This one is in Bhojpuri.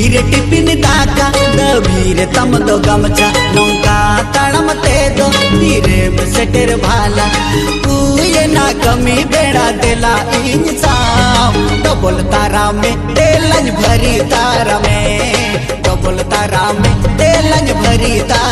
धीरे टिफिन दाका दभीर तम दो गमछा नौका तड़म ते दो धीरे में सेटर भाला ये ना कमी बेड़ा देला इंसाम डबल तारा में तेलंज भरी तारा में डबल तारा में तेलंज भरी तारा